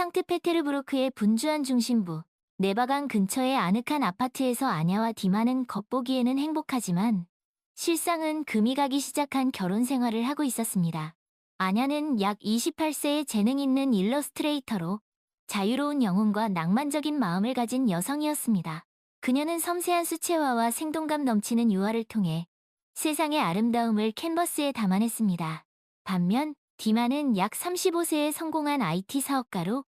상트페테르부르크의 분주한 중심부, 네바강 근처의 아늑한 아파트에서 아냐와 디마는 겉보기에는 행복하지만 실상은 금이 가기 시작한 결혼 생활을 하고 있었습니다. 아냐는 약 28세의 재능 있는 일러스트레이터로 자유로운 영혼과 낭만적인 마음을 가진 여성이었습니다. 그녀는 섬세한 수채화와 생동감 넘치는 유화를 통해 세상의 아름다움을 캔버스에 담아냈습니다. 반면 디마는 약 35세에 성공한 IT 사업가로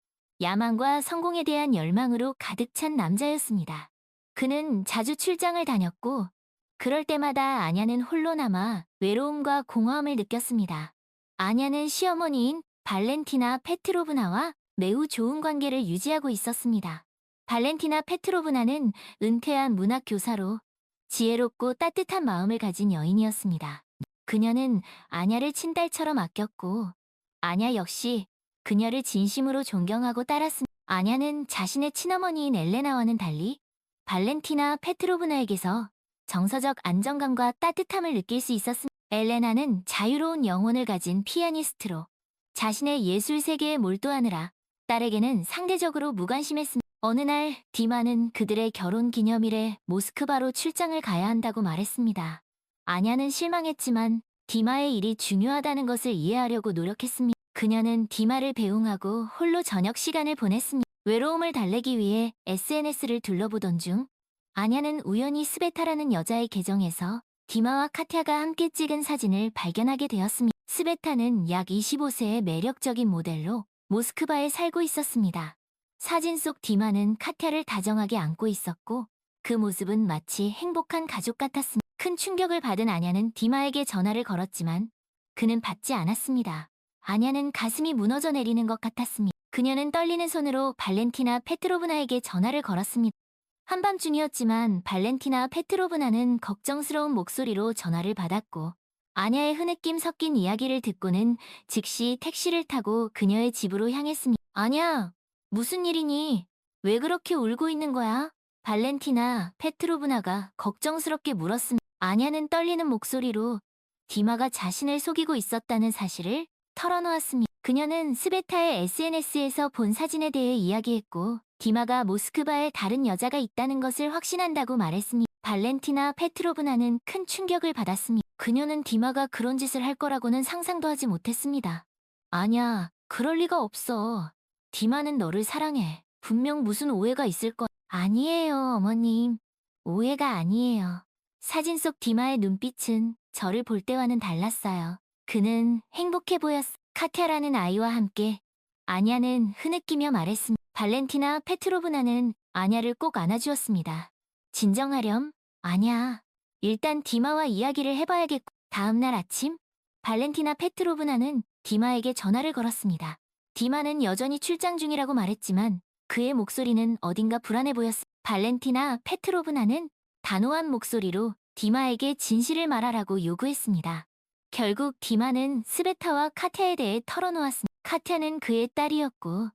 야망과 성공에 대한 열망으로 가득 찬 남자였습니다. 그는 자주 출장을 다녔고 그럴 때마다 아냐는 홀로 남아 외로움과 공허함을 느꼈습니다. 아냐는 시어머니인 발렌티나 페트로브나와 매우 좋은 관계를 유지하고 있었습니다. 발렌티나 페트로브나는 은퇴한 문학 교사로 지혜롭고 따뜻한 마음을 가진 여인이었습니다. 그녀는 아냐를 친딸처럼 아꼈고 아냐 역시 그녀를 진심으로 존경하고 따랐습니다. 아냐는 자신의 친어머니인 엘레나와는 달리 발렌티나 페트로브나에게서 정서적 안정감과 따뜻함을 느낄 수 있었습니다. 엘레나는 자유로운 영혼을 가진 피아니스트로 자신의 예술 세계에 몰두하느라 딸에게는 상대적으로 무관심했습니다. 어느 날 디마는 그들의 결혼 기념일에 모스크바로 출장을 가야 한다고 말했습니다. 아냐는 실망했지만 디마의 일이 중요하다는 것을 이해하려고 노력했습니다. 그녀는 디마를 배웅하고 홀로 저녁 시간을 보냈습니다. 외로움을 달래기 위해 SNS를 둘러보던 중 아냐는 우연히 스베타라는 여자의 계정에서 디마와 카티아가 함께 찍은 사진을 발견하게 되었습니다. 스베타는 약 25세의 매력적인 모델로 모스크바에 살고 있었습니다. 사진 속 디마는 카티아를 다정하게 안고 있었고 그 모습은 마치 행복한 가족 같았습니다. 큰 충격을 받은 아냐는 디마에게 전화를 걸었지만 그는 받지 않았습니다. 아냐는 가슴이 무너져 내리는 것 같았습니다. 그녀는 떨리는 손으로 발렌티나 페트로브나에게 전화를 걸었습니다. 한밤중이었지만 발렌티나 페트로브나는 걱정스러운 목소리로 전화를 받았고 아냐의 흐느낌 섞인 이야기를 듣고는 즉시 택시를 타고 그녀의 집으로 향했습니다. 아냐, 무슨 일이니? 왜 그렇게 울고 있는 거야? 발렌티나 페트로브나가 걱정스럽게 물었습니다. 아냐는 떨리는 목소리로 디마가 자신을 속이고 있었다는 사실을 털어놓았습니다. 그녀는 스베타의 SNS에서 본 사진에 대해 이야기했고 디마가 모스크바에 다른 여자가 있다는 것을 확신한다고 말했습니다. 발렌티나 페트로브나는 큰 충격을 받았습니다. 그녀는 디마가 그런 짓을 할 거라고는 상상도 하지 못했습니다. 아냐, 그럴 리가 없어. 디마는 너를 사랑해. 분명 무슨 오해가 있을 거. 아니에요, 어머님. 오해가 아니에요. 사진 속 디마의 눈빛은 저를 볼 때와는 달랐어요. 그는 행복해 보였어. 카티아라는 아이와 함께 아냐는 흐느끼며 말했습니다. 발렌티나 페트로브나는 아냐를 꼭 안아주었습니다. 진정하렴, 아냐. 일단 디마와 이야기를 해봐야겠고. 다음날 아침, 발렌티나 페트로브나는 디마에게 전화를 걸었습니다. 디마는 여전히 출장 중이라고 말했지만 그의 목소리는 어딘가 불안해 보였습니다. 발렌티나 페트로브나는 단호한 목소리로 디마에게 진실을 말하라고 요구했습니다. 결국 디마는 스베타와 카티아에 대해 털어놓았습니다. 카티아는 그의 딸이었고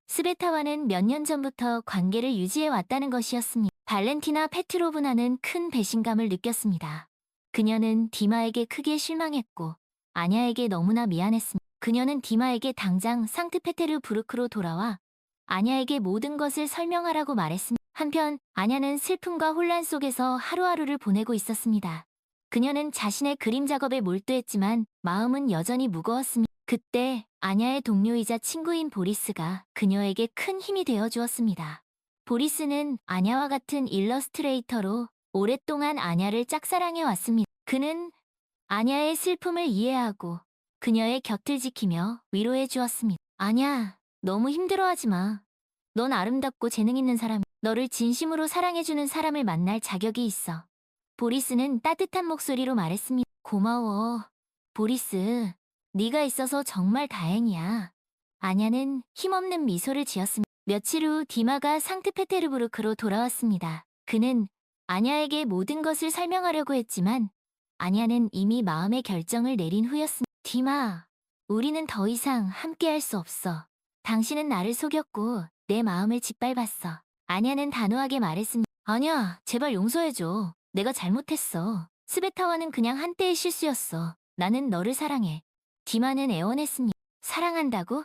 스베타와는 몇 년 전부터 관계를 유지해 왔다는 것이었습니다. 발렌티나 페트로브나는 큰 배신감을 느꼈습니다. 그녀는 디마에게 크게 실망했고 아냐에게 너무나 미안했습니다. 그녀는 디마에게 당장 상트페테르부르크로 돌아와 아냐에게 모든 것을 설명하라고 말했습니다. 한편 아냐는 슬픔과 혼란 속에서 하루하루를 보내고 있었습니다. 그녀는 자신의 그림 작업에 몰두했지만 마음은 여전히 무거웠습니다. 그때 아냐의 동료이자 친구인 보리스가 그녀에게 큰 힘이 되어 주었습니다. 보리스는 아냐와 같은 일러스트레이터로 오랫동안 아냐를 짝사랑해 왔습니다. 그는 아냐의 슬픔을 이해하고 그녀의 곁을 지키며 위로해 주었습니다. 아냐, 너무 힘들어하지 마. 넌 아름답고 재능 있는 사람, 너를 진심으로 사랑해주는 사람을 만날 자격이 있어. 보리스는 따뜻한 목소리로 말했습니다. 고마워, 보리스. 네가 있어서 정말 다행이야. 아냐는 힘없는 미소를 지었습니다. 며칠 후 디마가 상트페테르부르크로 돌아왔습니다. 그는 아냐에게 모든 것을 설명하려고 했지만 아냐는 이미 마음의 결정을 내린 후였습니다. 디마, 우리는 더 이상 함께할 수 없어. 당신은 나를 속였고 내 마음을 짓밟았어. 아냐는 단호하게 말했습니다. 아냐, 제발 용서해줘. 내가 잘못했어. 스베타와는 그냥 한때의 실수였어. 나는 너를 사랑해. 디마는 애원했습니다. 사랑한다고?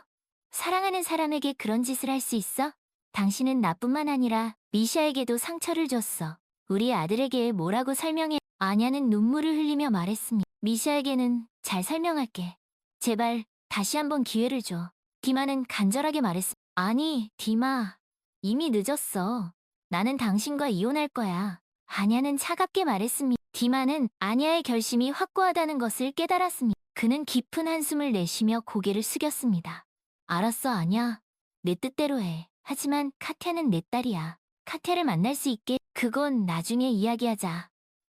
사랑하는 사람에게 그런 짓을 할 수 있어? 당신은 나뿐만 아니라 미샤에게도 상처를 줬어. 우리 아들에게 뭐라고 설명해? 아냐는 눈물을 흘리며 말했습니다. 미샤에게는 잘 설명할게. 제발 다시 한번 기회를 줘. 디마는 간절하게 말했습니다. 아니, 디마. 이미 늦었어. 나는 당신과 이혼할 거야. 아냐는 차갑게 말했습니다. 디마는 아냐의 결심이 확고하다는 것을 깨달았습니다. 그는 깊은 한숨을 내쉬며 고개를 숙였습니다. 알았어, 아냐. 내 뜻대로 해. 하지만 카티아는 내 딸이야. 카티아를 만날 수 있게 그건 나중에 이야기하자.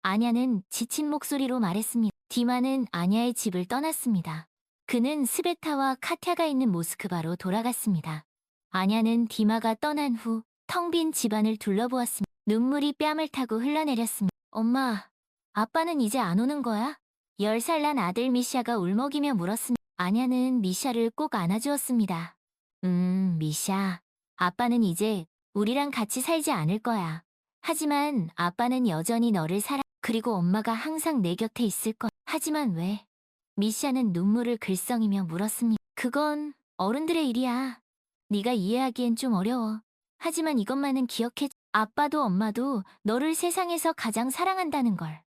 아냐는 지친 목소리로 말했습니다. 디마는 아냐의 집을 떠났습니다. 그는 스베타와 카티아가 있는 모스크바로 돌아갔습니다. 아냐는 디마가 떠난 후 텅 빈 집안을 둘러보았습니다. 눈물이 뺨을 타고 흘러내렸습니다. 엄마, 아빠는 이제 안 오는 거야? 10살 난 아들 미샤가 울먹이며 물었습니다. 아냐는 미샤를 꼭 안아주었습니다. 미샤. 아빠는 이제 우리랑 같이 살지 않을 거야. 하지만 아빠는 여전히 너를 그리고 엄마가 항상 내 곁에 있을 거야. 하지만 왜? 미샤는 눈물을 글썽이며 물었습니다. 그건 어른들의 일이야. 네가 이해하기엔 좀 어려워. 하지만 이것만은 기억해. 아빠도 엄마도 너를 세상에서 가장 사랑한다는 걸.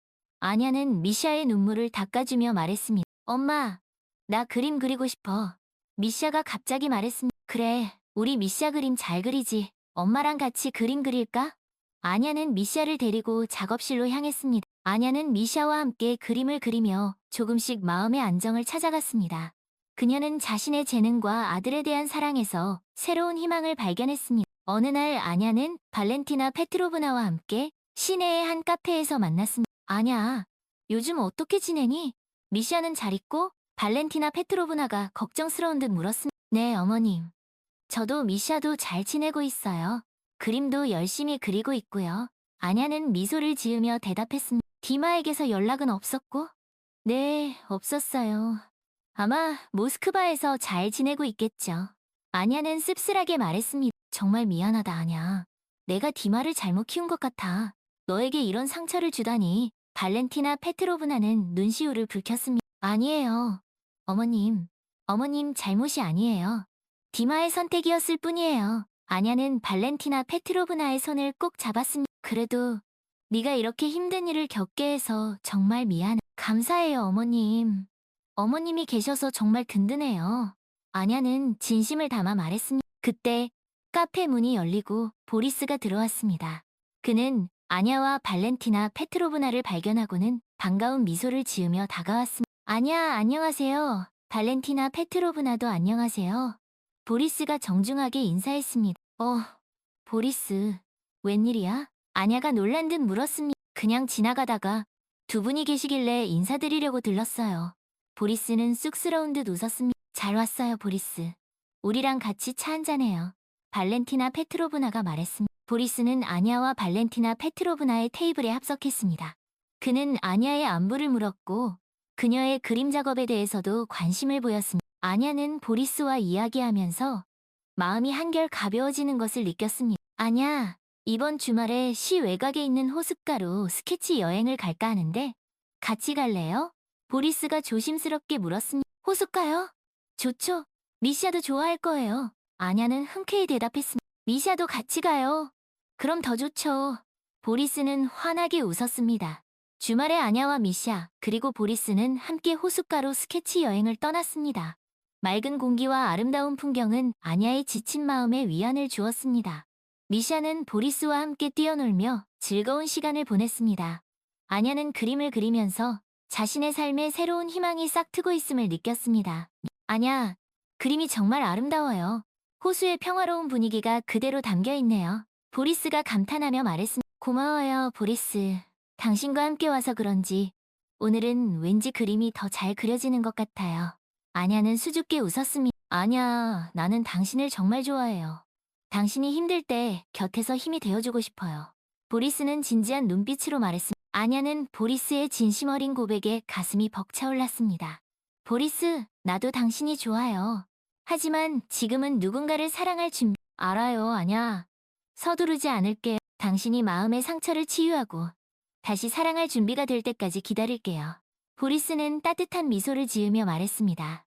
아냐는 미샤의 눈물을 닦아주며 말했습니다. 엄마, 나 그림 그리고 싶어. 미샤가 갑자기 말했습니다. 그래, 우리 미샤 그림 잘 그리지. 엄마랑 같이 그림 그릴까? 아냐는 미샤를 데리고 작업실로 향했습니다. 아냐는 미샤와 함께 그림을 그리며 조금씩 마음의 안정을 찾아갔습니다. 그녀는 자신의 재능과 아들에 대한 사랑에서 새로운 희망을 발견했습니다. 어느 날 아냐는 발렌티나 페트로브나와 함께 시내의 한 카페에서 만났습니다. 아냐, 요즘 어떻게 지내니? 미샤는 잘 있고 발렌티나 페트로브나가 걱정스러운 듯 물었습니다. 네, 어머님. 저도 미샤도 잘 지내고 있어요. 그림도 열심히 그리고 있고요. 아냐는 미소를 지으며 대답했습니다. 디마에게서 연락은 없었고? 네, 없었어요. 아마 모스크바에서 잘 지내고 있겠죠. 아냐는 씁쓸하게 말했습니다. 정말 미안하다, 아냐. 내가 디마를 잘못 키운 것 같아. 너에게 이런 상처를 주다니. 발렌티나 페트로브나는 눈시울을 붉혔습니다. 아니에요. 어머님, 어머님 잘못이 아니에요. 디마의 선택이었을 뿐이에요. 아냐는 발렌티나 페트로브나의 손을 꼭 잡았습니다. 그래도 네가 이렇게 힘든 일을 겪게 해서 정말 미안해. 감사해요, 어머님. 어머님이 계셔서 정말 든든해요. 아냐는 진심을 담아 말했습니다. 그때 카페 문이 열리고 보리스가 들어왔습니다. 그는 아냐와 발렌티나 페트로브나를 발견하고는 반가운 미소를 지으며 다가왔습니다. 아냐, 안녕하세요. 발렌티나 페트로브나도 안녕하세요. 보리스가 정중하게 인사했습니다. 보리스, 웬일이야? 아냐가 놀란 듯 물었습니다. 그냥 지나가다가 두 분이 계시길래 인사드리려고 들렀어요. 보리스는 쑥스러운 듯 웃었습니다. 잘 왔어요, 보리스. 우리랑 같이 차 한잔해요. 발렌티나 페트로브나가 말했습니다. 보리스는 아냐와 발렌티나 페트로브나의 테이블에 합석했습니다. 그는 아냐의 안부를 물었고 그녀의 그림 작업에 대해서도 관심을 보였습니다. 아냐는 보리스와 이야기하면서 마음이 한결 가벼워지는 것을 느꼈습니다. 아냐, 이번 주말에 시 외곽에 있는 호숫가로 스케치 여행을 갈까 하는데 같이 갈래요? 보리스가 조심스럽게 물었습니다. 호숫가요? 좋죠. 미샤도 좋아할 거예요. 아냐는 흔쾌히 대답했습니다. 미샤도 같이 가요. 그럼 더 좋죠. 보리스는 환하게 웃었습니다. 주말에 아냐와 미샤 그리고 보리스는 함께 호숫가로 스케치 여행을 떠났습니다. 맑은 공기와 아름다운 풍경은 아냐의 지친 마음에 위안을 주었습니다. 미샤는 보리스와 함께 뛰어놀며 즐거운 시간을 보냈습니다. 아냐는 그림을 그리면서 자신의 삶에 새로운 희망이 싹트고 있음을 느꼈습니다. 아냐, 그림이 정말 아름다워요. 호수의 평화로운 분위기가 그대로 담겨 있네요. 보리스가 감탄하며 말했습니다. 고마워요, 보리스. 당신과 함께 와서 그런지 오늘은 왠지 그림이 더 잘 그려지는 것 같아요. 아냐는 수줍게 웃었습니다. 아냐, 나는 당신을 정말 좋아해요. 당신이 힘들 때 곁에서 힘이 되어주고 싶어요. 보리스는 진지한 눈빛으로 말했습니다. 아냐는 보리스의 진심 어린 고백에 가슴이 벅차올랐습니다. 보리스, 나도 당신이 좋아요. 하지만 지금은 누군가를 사랑할 준비. 알아요, 아냐. 서두르지 않을게요. 당신이 마음의 상처를 치유하고 다시 사랑할 준비가 될 때까지 기다릴게요. 보리스는 따뜻한 미소를 지으며 말했습니다.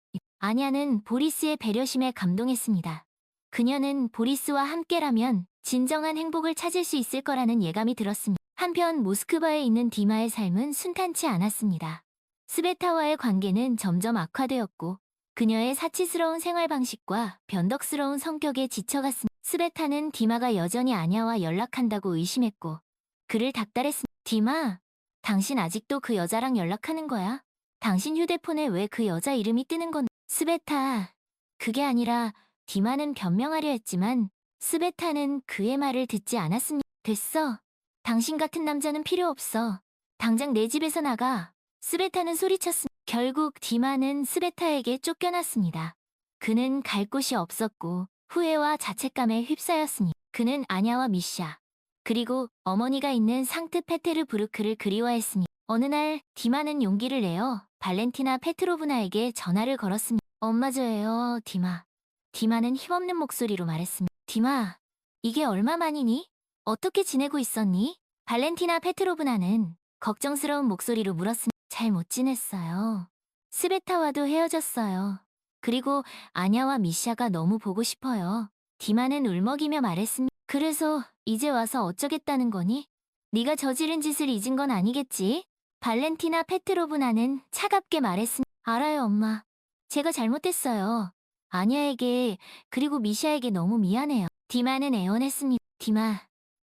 아냐는 보리스의 배려심에 감동했습니다. 그녀는 보리스와 함께라면 진정한 행복을 찾을 수 있을 거라는 예감이 들었습니다. 한편 모스크바에 있는 디마의 삶은 순탄치 않았습니다. 스베타와의 관계는 점점 악화되었고 그녀의 사치스러운 생활 방식과 변덕스러운 성격에 지쳐갔습니다. 스베타는 디마가 여전히 아냐와 연락한다고 의심했고 그를 닥달했습니다. 디마, 당신 아직도 그 여자랑 연락하는 거야? 당신 휴대폰에 왜 그 여자 이름이 뜨는 건? 스베타, 그게 아니라 디마는 변명하려 했지만 스베타는 그의 말을 듣지 않았습니다. 됐어. 당신 같은 남자는 필요 없어. 당장 내 집에서 나가. 스베타는 소리쳤습니다. 결국 디마는 스베타에게 쫓겨났습니다. 그는 갈 곳이 없었고 후회와 자책감에 휩싸였으니 그는 아냐와 미샤 그리고 어머니가 있는 상트페테르부르크를 그리워했으니 어느 날 디마는 용기를 내어 발렌티나 페트로브나에게 전화를 걸었습니다. 엄마 저예요, 디마. 디마는 힘없는 목소리로 말했습니다. 디마, 이게 얼마만이니? 어떻게 지내고 있었니? 발렌티나 페트로브나는 걱정스러운 목소리로 물었습니다. 잘 못 지냈어요. 스베타와도 헤어졌어요. 그리고 아냐와 미샤가 너무 보고 싶어요. 디마는 울먹이며 말했습니다. 그래서 이제 와서 어쩌겠다는 거니? 네가 저지른 짓을 잊은 건 아니겠지? 발렌티나 페트로브나는 차갑게 말했습니다. 알아요, 엄마. 제가 잘못했어요. 아냐에게 그리고 미샤에게 너무 미안해요. 디마는 애원했습니다. 디마,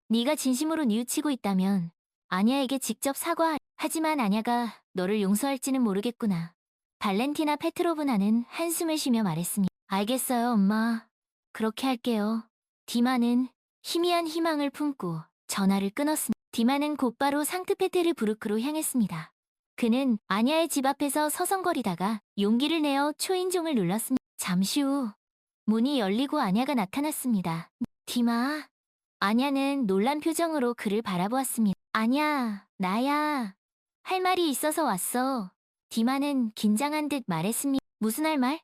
네가 진심으로 뉘우치고 있다면 아냐에게 직접 사과하. 하지만 아냐가 너를 용서할지는 모르겠구나. 발렌티나 페트로브나는 한숨을 쉬며 말했습니다. 알겠어요, 엄마. 그렇게 할게요. 디마는 희미한 희망을 품고 전화를 끊었습니다. 디마는 곧바로 상트페테르부르크로 향했습니다. 그는 아냐의 집 앞에서 서성거리다가 용기를 내어 초인종을 눌렀습니다. 잠시 후 문이 열리고 아냐가 나타났습니다. 디마. 아냐는 놀란 표정으로 그를 바라보았습니다. 아냐, 나야. 할 말이 있어서 왔어. 디마는 긴장한 듯 말했습니다. 무슨 할 말?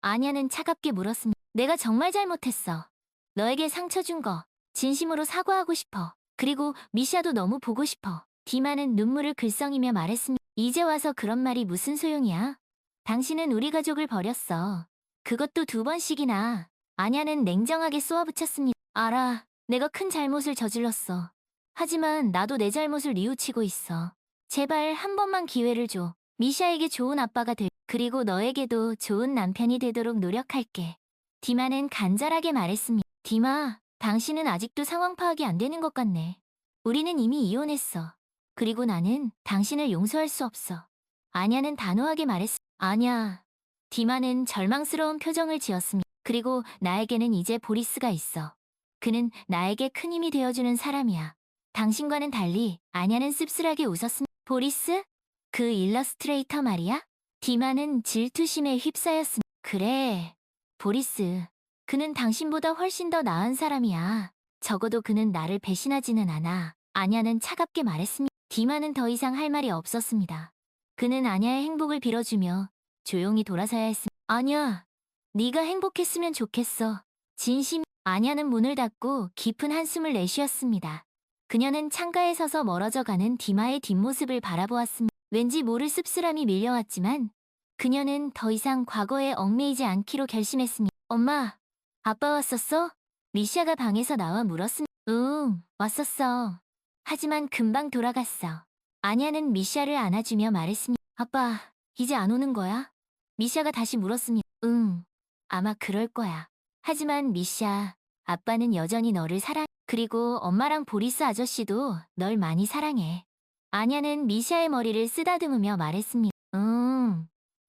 아냐는 차갑게 물었습니다. 내가 정말 잘못했어. 너에게 상처 준 거 진심으로 사과하고 싶어. 그리고 미샤도 너무 보고 싶어. 디마는 눈물을 글썽이며 말했습니다. 이제 와서 그런 말이 무슨 소용이야? 당신은 우리 가족을 버렸어. 그것도 2번씩이나. 아냐는 냉정하게 쏘아붙였습니다. 알아. 내가 큰 잘못을 저질렀어. 하지만 나도 내 잘못을 뉘우치고 있어. 제발 한 번만 기회를 줘. 미샤에게 좋은 아빠가 그리고 너에게도 좋은 남편이 되도록 노력할게. 디마는 간절하게 말했습니다. 디마, 당신은 아직도 상황 파악이 안 되는 것 같네. 우리는 이미 이혼했어. 그리고 나는 당신을 용서할 수 없어. 아냐는 단호하게 말했습니다. 아냐. 디마는 절망스러운 표정을 지었습니다. 그리고 나에게는 이제 보리스가 있어. 그는 나에게 큰 힘이 되어주는 사람이야. 당신과는 달리 아냐는 씁쓸하게 웃었습니다. 보리스? 그 일러스트레이터 말이야? 디마는 질투심에 휩싸였습니다. 그래, 보리스. 그는 당신보다 훨씬 더 나은 사람이야. 적어도 그는 나를 배신하지는 않아. 아냐는 차갑게 말했습니다. 디마는 더 이상 할 말이 없었습니다. 그는 아냐의 행복을 빌어주며 조용히 돌아서야 했습니다. 아냐, 네가 행복했으면 좋겠어. 진심. 아냐는 문을 닫고 깊은 한숨을 내쉬었습니다. 그녀는 창가에 서서 멀어져가는 디마의 뒷모습을 바라보았습니다. 왠지 모를 씁쓸함이 밀려왔지만 그녀는 더 이상 과거에 얽매이지 않기로 결심했습니다. 엄마, 아빠 왔었어? 미샤가 방에서 나와 물었습니다. 응, 왔었어. 하지만 금방 돌아갔어. 아냐는 미샤를 안아주며 말했습니다. 아빠, 이제 안 오는 거야? 미샤가 다시 물었습니다. 응, 아마 그럴 거야. 하지만 미샤, 아빠는 여전히 너를 사랑해. 그리고 엄마랑 보리스 아저씨도 널 많이 사랑해. 아냐는 미샤의 머리를 쓰다듬으며 말했습니다.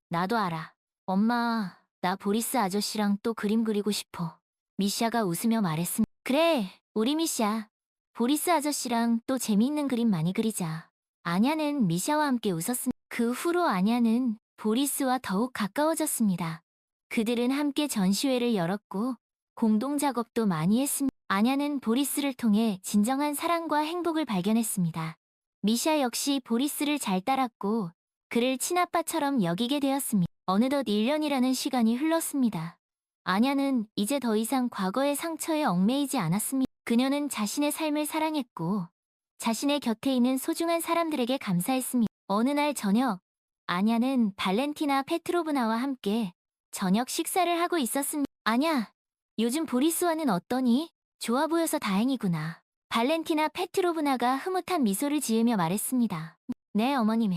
나도 알아. 엄마, 나 보리스 아저씨랑 또 그림 그리고 싶어. 미샤가 웃으며 말했습니다. 그래, 우리 미샤. 보리스 아저씨랑 또 재미있는 그림 많이 그리자. 아냐는 미샤와 함께 웃었습니다. 그 후로 아냐는 보리스와 더욱 가까워졌습니다. 그들은 함께 전시회를 열었고 공동 작업도 많이 했습니다. 아냐는 보리스를 통해 진정한 사랑과 행복을 발견했습니다. 미샤 역시 보리스를 잘 따랐고 그를 친아빠처럼 여기게 되었습니다. 어느덧 1년이라는 시간이 흘렀습니다. 아냐는 이제 더 이상 과거의 상처에 얽매이지 않았습니다. 그녀는 자신의 삶을 사랑했고 자신의 곁에 있는 소중한 사람들에게 감사했습니다. 어느 날 저녁, 아냐는 발렌티나 페트로브나와 함께 저녁 식사를 하고 있었습니다. 아냐, 요즘 보리스와는 어떠니? 좋아 보여서 다행이구나. 발렌티나 페트로브나가 흐뭇한 미소를 지으며 말했습니다. 네, 어머님.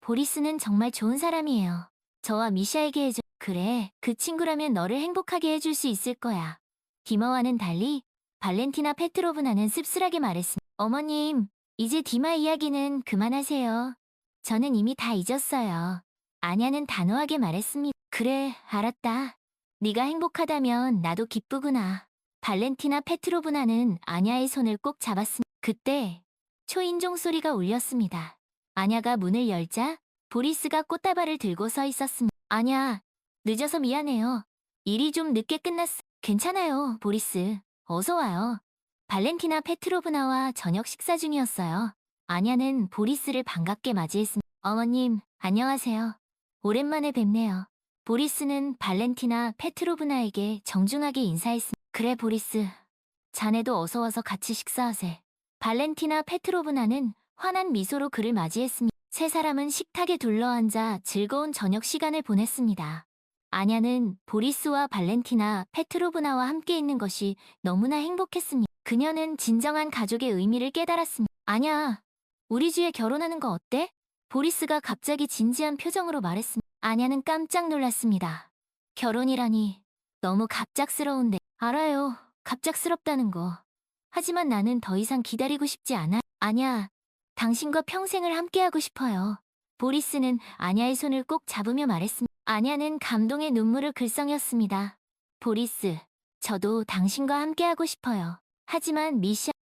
보리스는 정말 좋은 사람이에요. 저와 미샤에게 해줘. 그래, 그 친구라면 너를 행복하게 해줄 수 있을 거야. 디마와는 달리 발렌티나 페트로브나는 씁쓸하게 말했습니다. 어머님, 이제 디마 이야기는 그만하세요. 저는 이미 다 잊었어요. 아냐는 단호하게 말했습니다. 그래, 알았다. 네가 행복하다면 나도 기쁘구나. 발렌티나 페트로브나는 아냐의 손을 꼭 잡았습니다. 그때 초인종 소리가 울렸습니다. 아냐가 문을 열자 보리스가 꽃다발을 들고 서 있었습니다. 아냐, 늦어서 미안해요. 일이 좀 늦게 끝났어. 괜찮아요, 보리스. 어서 와요. 발렌티나 페트로브나와 저녁 식사 중이었어요. 아냐는 보리스를 반갑게 맞이했습니다. 어머님, 안녕하세요. 오랜만에 뵙네요. 보리스는 발렌티나 페트로브나에게 정중하게 인사했습니다. 그래, 보리스. 자네도 어서 와서 같이 식사하세. 발렌티나 페트로브나는 환한 미소로 그를 맞이했습니다. 세 사람은 식탁에 둘러앉아 즐거운 저녁 시간을 보냈습니다. 아냐는 보리스와 발렌티나 페트로브나와 함께 있는 것이 너무나 행복했습니다. 그녀는 진정한 가족의 의미를 깨달았습니다. 아냐, 우리 주에 결혼하는 거 어때? 보리스가 갑자기 진지한 표정으로 말했습니다. 아냐는 깜짝 놀랐습니다. 결혼이라니 너무 갑작스러운데. 알아요, 갑작스럽다는 거. 하지만 나는 더 이상 기다리고 싶지 않아. 아냐, 당신과 평생을 함께하고 싶어요. 보리스는 아냐의 손을 꼭 잡으며 말했습니다. 아냐는 감동의 눈물을 글썽였습니다. 보리스, 저도 당신과 함께하고 싶어요. 하지만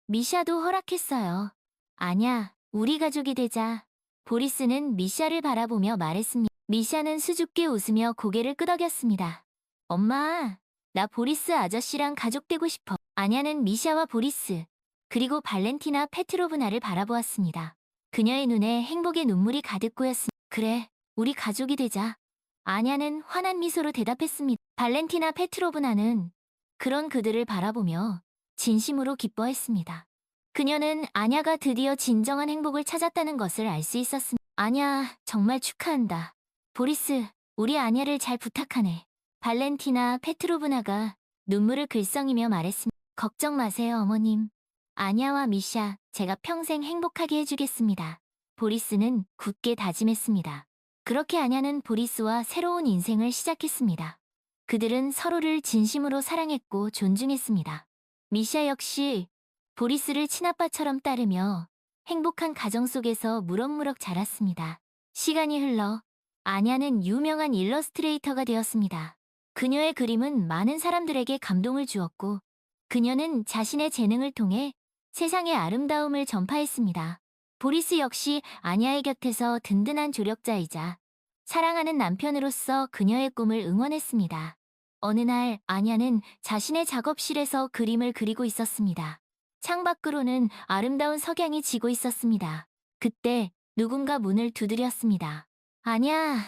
미샤도 허락했어요. 아냐, 우리 가족이 되자. 보리스는 미샤를 바라보며 말했습니다. 미샤는 수줍게 웃으며 고개를 끄덕였습니다. 엄마, 나 보리스 아저씨랑 가족되고 싶어. 아냐는 미샤와 보리스, 그리고 발렌티나 페트로브나를 바라보았습니다. 그녀의 눈에 행복의 눈물이 가득 고였습니다. 그래, 우리 가족이 되자. 아냐는 환한 미소로 대답했습니다. 발렌티나 페트로브나는 그런 그들을 바라보며 진심으로 기뻐했습니다. 그녀는 아냐가 드디어 진정한 행복을 찾았다는 것을 알 수 있었습니다. 아냐, 정말 축하한다. 보리스, 우리 아냐를 잘 부탁하네. 발렌티나 페트로브나가 눈물을 글썽이며 말했습니다. 걱정 마세요, 어머님. 아냐와 미샤, 제가 평생 행복하게 해주겠습니다. 보리스는 굳게 다짐했습니다. 그렇게 아냐는 보리스와 새로운 인생을 시작했습니다. 그들은 서로를 진심으로 사랑했고 존중했습니다. 미샤 역시 보리스를 친아빠처럼 따르며 행복한 가정 속에서 무럭무럭 자랐습니다. 시간이 흘러 아냐는 유명한 일러스트레이터가 되었습니다. 그녀의 그림은 많은 사람들에게 감동을 주었고 그녀는 자신의 재능을 통해 세상의 아름다움을 전파했습니다. 보리스 역시 아냐의 곁에서 든든한 조력자이자 사랑하는 남편으로서 그녀의 꿈을 응원했습니다. 어느 날 아냐는 자신의 작업실에서 그림을 그리고 있었습니다. 창밖으로는 아름다운 석양이 지고 있었습니다. 그때 누군가 문을 두드렸습니다. 아냐,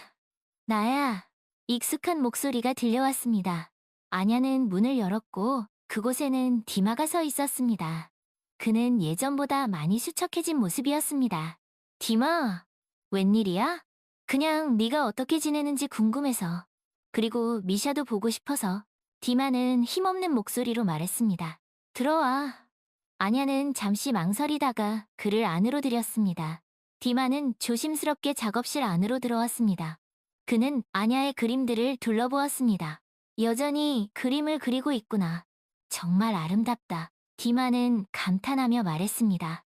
나야. 익숙한 목소리가 들려왔습니다. 아냐는 문을 열었고 그곳에는 디마가 서 있었습니다. 그는 예전보다 많이 수척해진 모습이었습니다. 디마, 웬일이야? 그냥 네가 어떻게 지내는지 궁금해서. 그리고 미샤도 보고 싶어서. 디마는 힘없는 목소리로 말했습니다. 들어와. 아냐는 잠시 망설이다가 그를 안으로 들였습니다. 디마는 조심스럽게 작업실 안으로 들어왔습니다. 그는 아냐의 그림들을 둘러보았습니다. 여전히 그림을 그리고 있구나. 정말 아름답다. 디마는 감탄하며 말했습니다.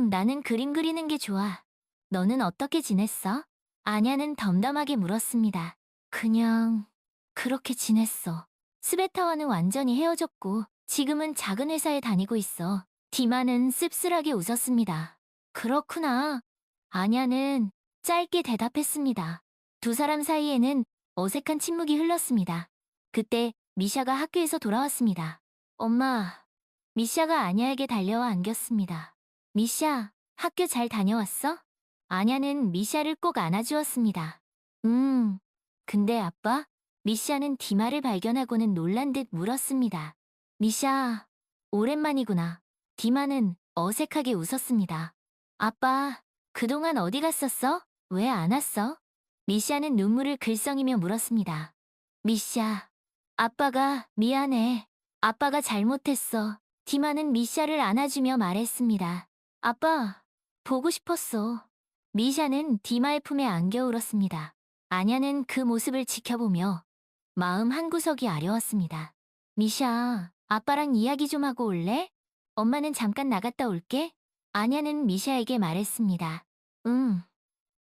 나는 그림 그리는 게 좋아. 너는 어떻게 지냈어? 아냐는 덤덤하게 물었습니다. 그냥 그렇게 지냈어. 스베타와는 완전히 헤어졌고 지금은 작은 회사에 다니고 있어. 디마는 씁쓸하게 웃었습니다. 그렇구나. 아냐는 짧게 대답했습니다. 두 사람 사이에는 어색한 침묵이 흘렀습니다. 그때 미샤가 학교에서 돌아왔습니다. 엄마, 미샤가 아냐에게 달려와 안겼습니다. 미샤, 학교 잘 다녀왔어? 아냐는 미샤를 꼭 안아주었습니다. 근데 아빠? 미샤는 디마를 발견하고는 놀란 듯 물었습니다. 미샤, 오랜만이구나. 디마는 어색하게 웃었습니다. 아빠, 그동안 어디 갔었어? 왜 안 왔어? 미샤는 눈물을 글썽이며 물었습니다. 미샤, 아빠가 미안해. 아빠가 잘못했어. 디마는 미샤를 안아주며 말했습니다. 아빠, 보고 싶었어. 미샤는 디마의 품에 안겨 울었습니다. 아냐는 그 모습을 지켜보며 마음 한구석이 아려웠습니다. 미샤, 아빠랑 이야기 좀 하고 올래? 엄마는 잠깐 나갔다 올게. 아냐는 미샤에게 말했습니다. 응,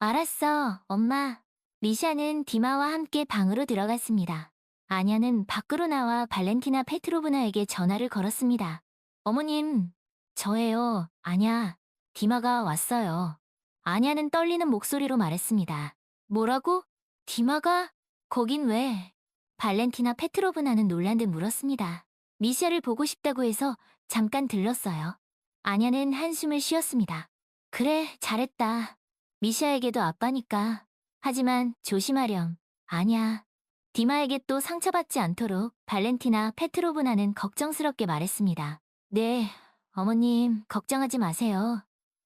알았어, 엄마. 미샤는 디마와 함께 방으로 들어갔습니다. 아냐는 밖으로 나와 발렌티나 페트로브나에게 전화를 걸었습니다. 어머님, 저예요. 아냐, 디마가 왔어요. 아냐는 떨리는 목소리로 말했습니다. 뭐라고? 디마가? 거긴 왜? 발렌티나 페트로브나는 놀란 듯 물었습니다. 미샤를 보고 싶다고 해서 잠깐 들렀어요. 아냐는 한숨을 쉬었습니다. 그래, 잘했다. 미샤에게도 아빠니까. 하지만 조심하렴. 아냐. 디마에게 또 상처받지 않도록 발렌티나 페트로브나는 걱정스럽게 말했습니다. 네, 어머님, 걱정하지 마세요.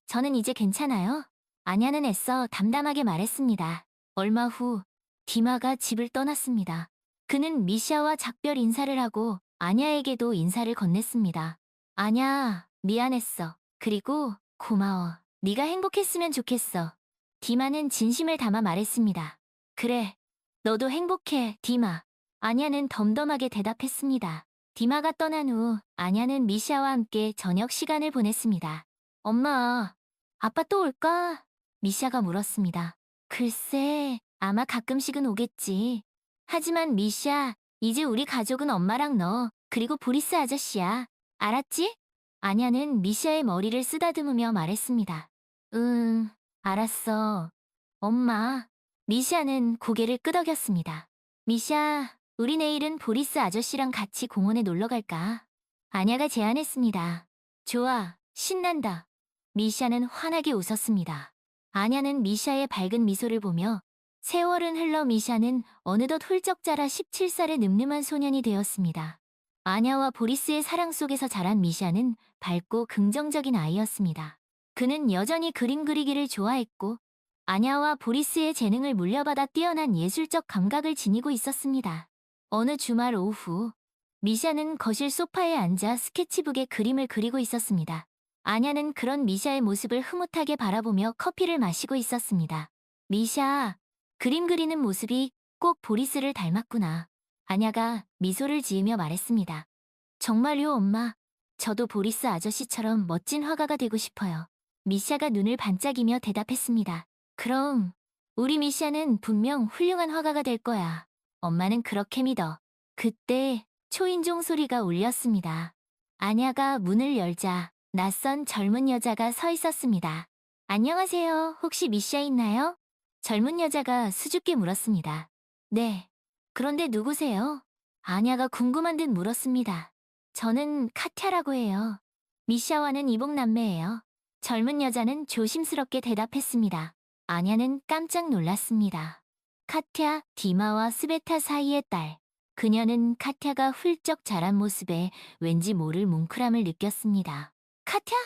저는 이제 괜찮아요. 아냐는 애써 담담하게 말했습니다. 얼마 후, 디마가 집을 떠났습니다. 그는 미샤와 작별 인사를 하고 아냐에게도 인사를 건넸습니다. 아냐, 미안했어. 그리고 고마워. 네가 행복했으면 좋겠어. 디마는 진심을 담아 말했습니다. 그래, 너도 행복해, 디마. 아냐는 덤덤하게 대답했습니다. 디마가 떠난 후 아냐는 미샤와 함께 저녁 시간을 보냈습니다. 엄마, 아빠 또 올까? 미샤가 물었습니다. 글쎄, 아마 가끔씩은 오겠지. 하지만 미샤, 이제 우리 가족은 엄마랑 너, 그리고 보리스 아저씨야. 알았지? 아냐는 미샤의 머리를 쓰다듬으며 말했습니다. 응, 알았어. 엄마. 미샤는 고개를 끄덕였습니다. 미샤, 우리 내일은 보리스 아저씨랑 같이 공원에 놀러 갈까? 아냐가 제안했습니다. 좋아, 신난다. 미샤는 환하게 웃었습니다. 아냐는 미샤의 밝은 미소를 보며 세월은 흘러 미샤는 어느덧 훌쩍 자라 17살의 늠름한 소년이 되었습니다. 아냐와 보리스의 사랑 속에서 자란 미샤는 밝고 긍정적인 아이였습니다. 그는 여전히 그림 그리기를 좋아했고 아냐와 보리스의 재능을 물려받아 뛰어난 예술적 감각을 지니고 있었습니다. 어느 주말 오후, 미샤는 거실 소파에 앉아 스케치북에 그림을 그리고 있었습니다. 아냐는 그런 미샤의 모습을 흐뭇하게 바라보며 커피를 마시고 있었습니다. 미샤, 그림 그리는 모습이 꼭 보리스를 닮았구나. 아냐가 미소를 지으며 말했습니다. 정말요, 엄마. 저도 보리스 아저씨처럼 멋진 화가가 되고 싶어요. 미샤가 눈을 반짝이며 대답했습니다. 그럼 우리 미샤는 분명 훌륭한 화가가 될 거야. 엄마는 그렇게 믿어. 그때 초인종 소리가 울렸습니다. 아냐가 문을 열자 낯선 젊은 여자가 서 있었습니다. 안녕하세요. 혹시 미샤 있나요? 젊은 여자가 수줍게 물었습니다. 네. 그런데 누구세요? 아냐가 궁금한 듯 물었습니다. 저는 카티아라고 해요. 미샤와는 이복남매예요. 젊은 여자는 조심스럽게 대답했습니다. 아냐는 깜짝 놀랐습니다. 카티아, 디마와 스베타 사이의 딸. 그녀는 카티아가 훌쩍 자란 모습에 왠지 모를 뭉클함을 느꼈습니다. 카티아?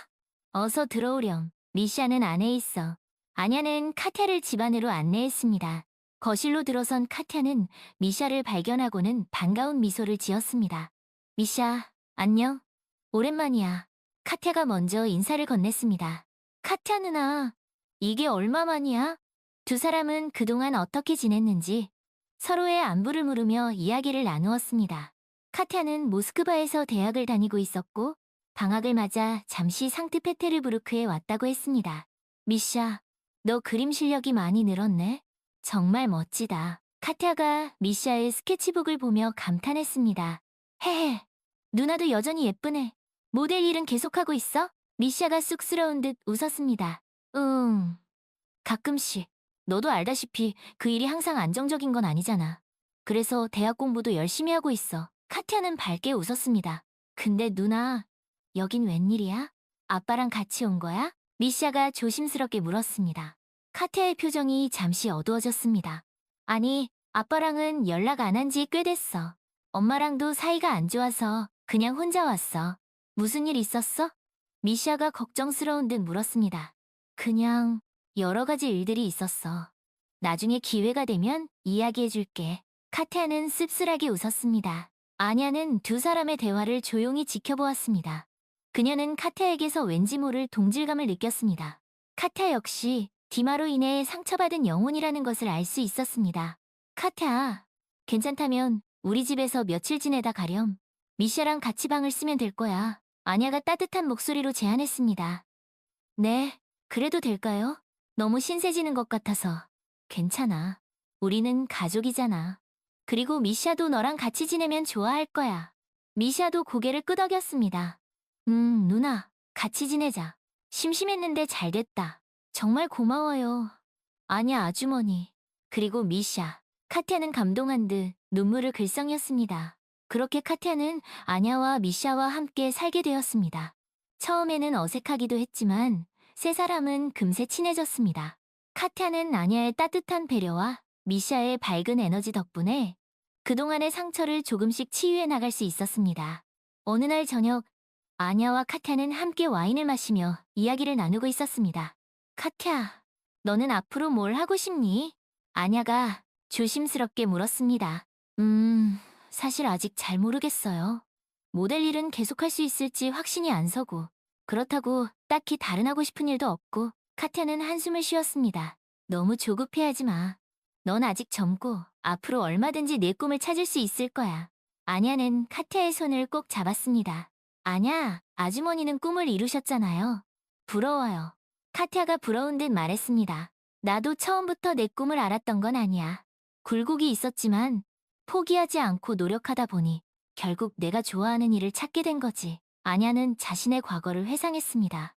어서 들어오렴. 미샤는 안에 있어. 아냐는 카티아를 집 안으로 안내했습니다. 거실로 들어선 카티아는 미샤를 발견하고는 반가운 미소를 지었습니다. 미샤, 안녕. 오랜만이야. 카티아가 먼저 인사를 건넸습니다. 카티아 누나, 이게 얼마만이야? 두 사람은 그동안 어떻게 지냈는지 서로의 안부를 물으며 이야기를 나누었습니다. 카티아는 모스크바에서 대학을 다니고 있었고 방학을 맞아 잠시 상트페테르부르크에 왔다고 했습니다. 미샤, 너 그림 실력이 많이 늘었네. 정말 멋지다. 카티아가 미샤의 스케치북을 보며 감탄했습니다. 헤헤, 누나도 여전히 예쁘네. 모델 일은 계속하고 있어? 미샤가 쑥스러운 듯 웃었습니다. 가끔씩. 너도 알다시피 그 일이 항상 안정적인 건 아니잖아. 그래서 대학 공부도 열심히 하고 있어. 카티아는 밝게 웃었습니다. 근데 누나, 여긴 웬일이야? 아빠랑 같이 온 거야? 미샤가 조심스럽게 물었습니다. 카티아의 표정이 잠시 어두워졌습니다. 아니, 아빠랑은 연락 안 한 지 꽤 됐어. 엄마랑도 사이가 안 좋아서 그냥 혼자 왔어. 무슨 일 있었어? 미샤가 걱정스러운 듯 물었습니다. 그냥 여러 가지 일들이 있었어. 나중에 기회가 되면 이야기해줄게. 카티아는 씁쓸하게 웃었습니다. 아냐는 두 사람의 대화를 조용히 지켜보았습니다. 그녀는 카티아에게서 왠지 모를 동질감을 느꼈습니다. 카티아 역시 디마로 인해 상처받은 영혼이라는 것을 알 수 있었습니다. 카티아, 괜찮다면 우리 집에서 며칠 지내다 가렴. 미샤랑 같이 방을 쓰면 될 거야. 아냐가 따뜻한 목소리로 제안했습니다. 네, 그래도 될까요? 너무 신세지는 것 같아서. 괜찮아. 우리는 가족이잖아. 그리고 미샤도 너랑 같이 지내면 좋아할 거야. 미샤도 고개를 끄덕였습니다. 누나, 같이 지내자. 심심했는데 잘 됐다. 정말 고마워요. 아냐, 아주머니. 그리고 미샤. 카티아는 감동한 듯 눈물을 글썽였습니다. 그렇게 카티아는 아냐와 미샤와 함께 살게 되었습니다. 처음에는 어색하기도 했지만 세 사람은 금세 친해졌습니다. 카티아는 아냐의 따뜻한 배려와 미샤의 밝은 에너지 덕분에 그동안의 상처를 조금씩 치유해 나갈 수 있었습니다. 어느 날 저녁, 아냐와 카티아는 함께 와인을 마시며 이야기를 나누고 있었습니다. 카티아, 너는 앞으로 뭘 하고 싶니? 아냐가 조심스럽게 물었습니다. 사실 아직 잘 모르겠어요. 모델 일은 계속할 수 있을지 확신이 안 서고, 그렇다고 딱히 다른 하고 싶은 일도 없고, 카티아는 한숨을 쉬었습니다. 너무 조급해하지 마. 넌 아직 젊고 앞으로 얼마든지 내 꿈을 찾을 수 있을 거야. 아냐는 카티아의 손을 꼭 잡았습니다. 아냐, 아주머니는 꿈을 이루셨잖아요. 부러워요. 카티아가 부러운 듯 말했습니다. 나도 처음부터 내 꿈을 알았던 건 아니야. 굴곡이 있었지만 포기하지 않고 노력하다 보니 결국 내가 좋아하는 일을 찾게 된 거지. 아냐는 자신의 과거를 회상했습니다.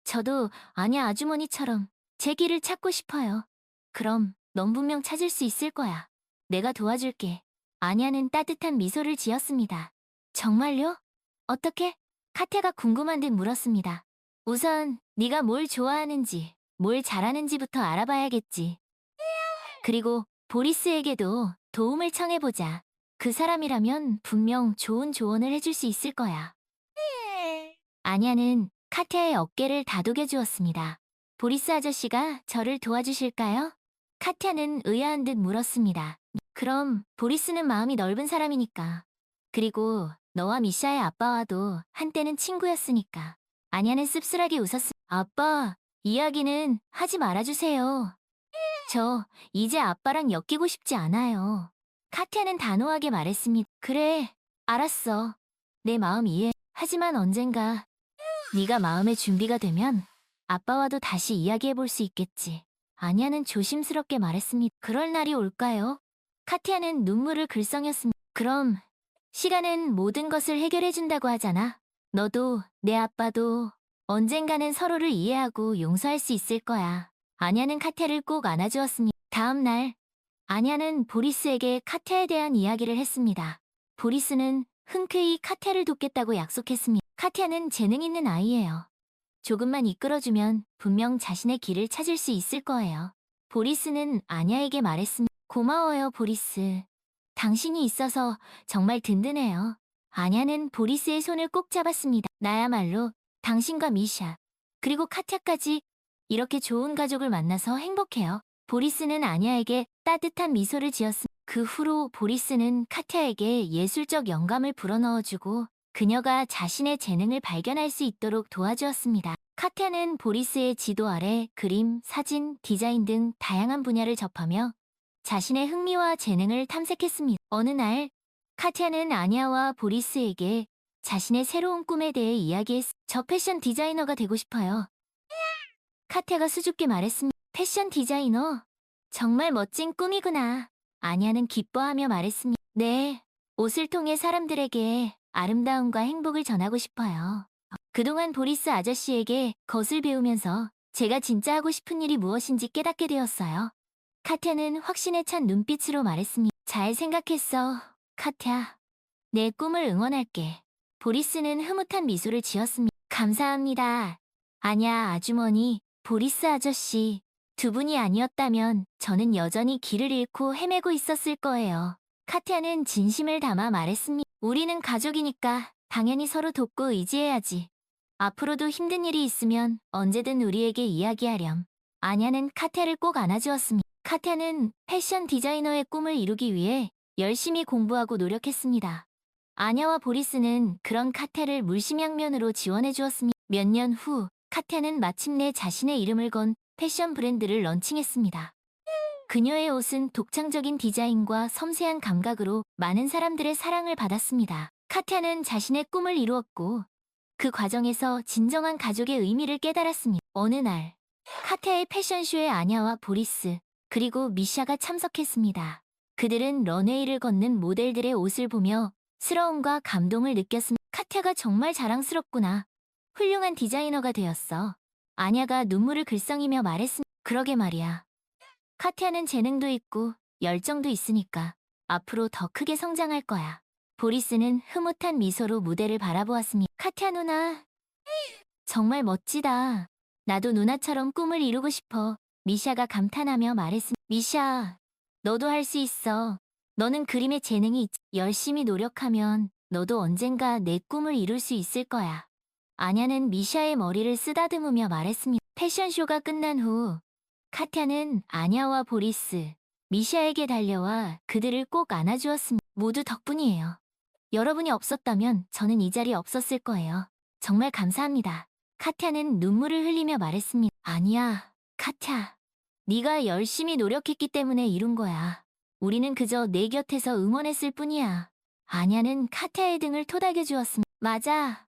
저도 아냐 아주머니처럼 제 길을 찾고 싶어요. 그럼 넌 분명 찾을 수 있을 거야. 내가 도와줄게. 아냐는 따뜻한 미소를 지었습니다. 정말요? 어떻게? 카테가 궁금한 듯 물었습니다. 우선 네가 뭘 좋아하는지, 뭘 잘하는지부터 알아봐야겠지. 그리고 보리스에게도 도움을 청해보자. 그 사람이라면 분명 좋은 조언을 해줄 수 있을 거야. 아냐는 카티아의 어깨를 다독여 주었습니다. 보리스 아저씨가 저를 도와주실까요? 카티아는 의아한 듯 물었습니다. 그럼 보리스는 마음이 넓은 사람이니까. 그리고 너와 미샤의 아빠와도 한때는 친구였으니까. 아냐는 씁쓸하게 웃었습니다. 아빠, 이야기는 하지 말아주세요. 저 이제 아빠랑 엮이고 싶지 않아요. 카티아는 단호하게 말했습니다. 그래, 알았어. 내 마음 이해. 하지만 언젠가 네가 마음의 준비가 되면 아빠와도 다시 이야기해볼 수 있겠지. 아냐는 조심스럽게 말했습니다. 그럴 날이 올까요? 카티아는 눈물을 글썽였습니다. 그럼 시간은 모든 것을 해결해준다고 하잖아. 너도 내 아빠도 언젠가는 서로를 이해하고 용서할 수 있을 거야. 아냐는 카티아를 꼭 안아주었습니다. 다음 날, 아냐는 보리스에게 카티아에 대한 이야기를 했습니다. 보리스는 흔쾌히 카티아를 돕겠다고 약속했습니다. 카티아는 재능 있는 아이예요. 조금만 이끌어주면 분명 자신의 길을 찾을 수 있을 거예요. 보리스는 아냐에게 말했습니다. 고마워요, 보리스. 당신이 있어서 정말 든든해요. 아냐는 보리스의 손을 꼭 잡았습니다. 나야말로 당신과 미샤, 그리고 카티아까지 이렇게 좋은 가족을 만나서 행복해요. 보리스는 아냐에게 따뜻한 미소를 지었습니다. 그 후로 보리스는 카티아에게 예술적 영감을 불어넣어주고 그녀가 자신의 재능을 발견할 수 있도록 도와주었습니다. 카티아는 보리스의 지도 아래 그림, 사진, 디자인 등 다양한 분야를 접하며 자신의 흥미와 재능을 탐색했습니다. 어느 날, 카티아는 아냐와 보리스에게 자신의 새로운 꿈에 대해 이야기했습니다. 저 패션 디자이너가 되고 싶어요. 카티아가 수줍게 말했습니다. 패션 디자이너? 정말 멋진 꿈이구나. 아냐는 기뻐하며 말했습니다. 네, 옷을 통해 사람들에게 아름다움과 행복을 전하고 싶어요. 그동안 보리스 아저씨에게 것을 배우면서 제가 진짜 하고 싶은 일이 무엇인지 깨닫게 되었어요. 카티아는 확신에 찬 눈빛으로 말했습니다. 잘 생각했어, 카티아. 내 꿈을 응원할게. 보리스는 흐뭇한 미소를 지었습니다. 감사합니다. 아냐 아주머니, 보리스 아저씨. 두 분이 아니었다면 저는 여전히 길을 잃고 헤매고 있었을 거예요. 카티아는 진심을 담아 말했습니다. 우리는 가족이니까 당연히 서로 돕고 의지해야지. 앞으로도 힘든 일이 있으면 언제든 우리에게 이야기하렴. 아냐는 카티아를 꼭 안아주었습니다. 카티아는 패션 디자이너의 꿈을 이루기 위해 열심히 공부하고 노력했습니다. 아냐와 보리스는 그런 카테를 물심양면으로 지원해 주었습니다. 몇 년 후, 카테는 마침내 자신의 이름을 건 패션 브랜드를 런칭했습니다. 그녀의 옷은 독창적인 디자인과 섬세한 감각으로 많은 사람들의 사랑을 받았습니다. 카테는 자신의 꿈을 이루었고, 그 과정에서 진정한 가족의 의미를 깨달았습니다. 어느 날, 카테의 패션쇼에 아냐와 보리스, 그리고 미샤가 참석했습니다. 그들은 런웨이를 걷는 모델들의 옷을 보며 스러움과 감동을 느꼈습니다. 카테가 정말 자랑스럽구나. 훌륭한 디자이너가 되었어. 아냐가 눈물을 글썽이며 말했습니다. 그러게 말이야. 카티아는 재능도 있고 열정도 있으니까 앞으로 더 크게 성장할 거야. 보리스는 흐뭇한 미소로 무대를 바라보았습니다. 카티아 누나, 정말 멋지다. 나도 누나처럼 꿈을 이루고 싶어. 미샤가 감탄하며 말했습니다. 미샤, 너도 할 수 있어. 너는 그림에 재능이 있지. 열심히 노력하면 너도 언젠가 내 꿈을 이룰 수 있을 거야. 아냐는 미샤의 머리를 쓰다듬으며 말했습니다. 패션쇼가 끝난 후 카티아는 아냐와 보리스, 미샤에게 달려와 그들을 꼭 안아주었습니다. 모두 덕분이에요. 여러분이 없었다면 저는 이 자리에 없었을 거예요. 정말 감사합니다. 카티아는 눈물을 흘리며 말했습니다. 아니야, 카티아. 네가 열심히 노력했기 때문에 이룬 거야. 우리는 그저 내 곁에서 응원했을 뿐이야. 아냐는 카티아의 등을 토닥여 주었습니다. 맞아.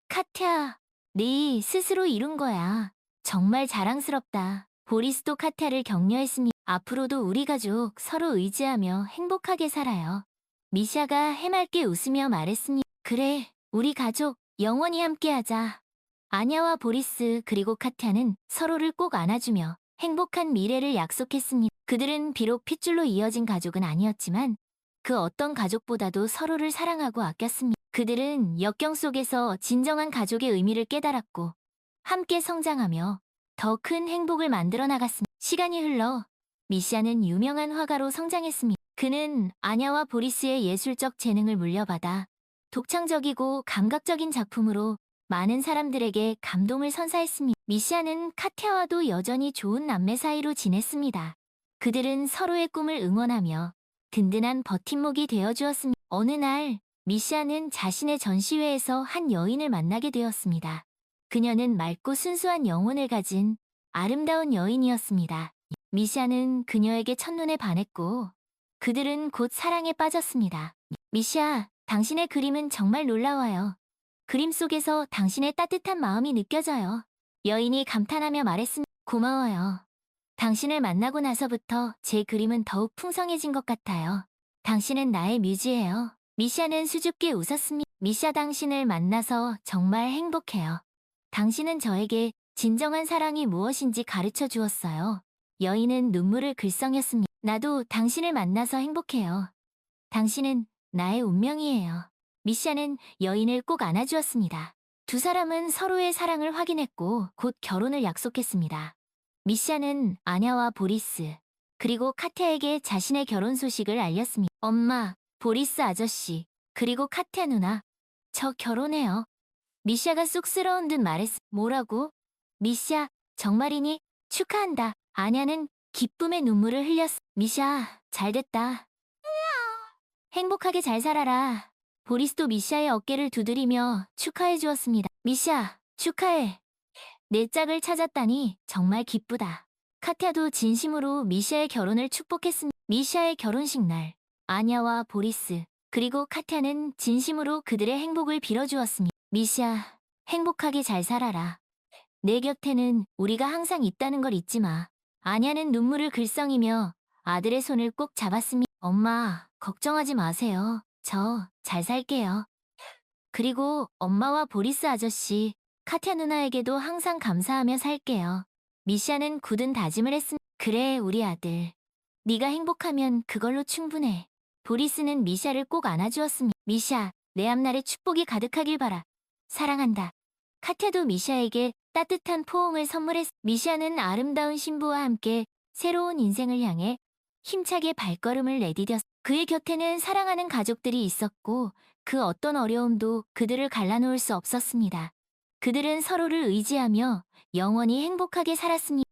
카티아, 네 스스로 이룬 거야. 정말 자랑스럽다. 보리스도 카티아를 격려했습니다. 앞으로도 우리 가족 서로 의지하며 행복하게 살아요. 미샤가 해맑게 웃으며 말했습니다. 그래, 우리 가족 영원히 함께하자. 아냐와 보리스 그리고 카티아는 서로를 꼭 안아주며 행복한 미래를 약속했습니다. 그들은 비록 핏줄로 이어진 가족은 아니었지만 그 어떤 가족보다도 서로를 사랑하고 아꼈습니다. 그들은 역경 속에서 진정한 가족의 의미를 깨달았고 함께 성장하며 더 큰 행복을 만들어 나갔습니다. 시간이 흘러 미샤는 유명한 화가로 성장했습니다. 그는 아냐와 보리스의 예술적 재능을 물려받아 독창적이고 감각적인 작품으로 많은 사람들에게 감동을 선사했습니다. 미샤는 카티아와도 여전히 좋은 남매 사이로 지냈습니다. 그들은 서로의 꿈을 응원하며 든든한 버팀목이 되어주었습니다. 어느 날 미샤는 자신의 전시회에서 한 여인을 만나게 되었습니다. 그녀는 맑고 순수한 영혼을 가진 아름다운 여인이었습니다. 미샤는 그녀에게 첫눈에 반했고 그들은 곧 사랑에 빠졌습니다. 미샤, 당신의 그림은 정말 놀라워요. 그림 속에서 당신의 따뜻한 마음이 느껴져요. 여인이 감탄하며 말했습니다. 고마워요. 당신을 만나고 나서부터 제 그림은 더욱 풍성해진 것 같아요. 당신은 나의 뮤즈예요. 미샤는 수줍게 웃었습니다. 미샤, 당신을 만나서 정말 행복해요. 당신은 저에게 진정한 사랑이 무엇인지 가르쳐 주었어요. 여인은 눈물을 글썽였습니다. 나도 당신을 만나서 행복해요. 당신은 나의 운명이에요. 미샤는 여인을 꼭 안아주었습니다. 두 사람은 서로의 사랑을 확인했고 곧 결혼을 약속했습니다. 미샤는 아냐와 보리스, 그리고 카티아에게 자신의 결혼 소식을 알렸습니다. 엄마, 보리스 아저씨, 그리고 카티아 누나, 저 결혼해요. 미샤가 쑥스러운 듯 말했습니다. 뭐라고? 미샤, 정말이니? 축하한다. 아냐는 기쁨의 눈물을 흘렸습니다. 미샤, 잘됐다. 행복하게 잘 살아라. 보리스도 미샤의 어깨를 두드리며 축하해 주었습니다. 미샤, 축하해. 내 짝을 찾았다니 정말 기쁘다. 카티아도 진심으로 미샤의 결혼을 축복했습니다. 미샤의 결혼식 날, 아냐와 보리스, 그리고 카티아는 진심으로 그들의 행복을 빌어주었습니다. 미샤, 행복하게 잘 살아라. 내 곁에는 우리가 항상 있다는 걸 잊지 마. 아냐는 눈물을 글썽이며 아들의 손을 꼭 잡았습니다. 엄마, 걱정하지 마세요. 저 잘 살게요. 그리고 엄마와 보리스 아저씨, 카티아 누나에게도 항상 감사하며 살게요. 미샤는 굳은 다짐을 했습니다. 그래, 우리 아들. 네가 행복하면 그걸로 충분해. 보리스는 미샤를 꼭 안아주었습니다. 미샤, 내 앞날에 축복이 가득하길 바라. 사랑한다. 카티아도 미샤에게 따뜻한 포옹을 선물했습니다. 미샤는 아름다운 신부와 함께 새로운 인생을 향해 힘차게 발걸음을 내디뎠습니다. 그의 곁에는 사랑하는 가족들이 있었고 그 어떤 어려움도 그들을 갈라놓을 수 없었습니다. 그들은 서로를 의지하며 영원히 행복하게 살았습니다.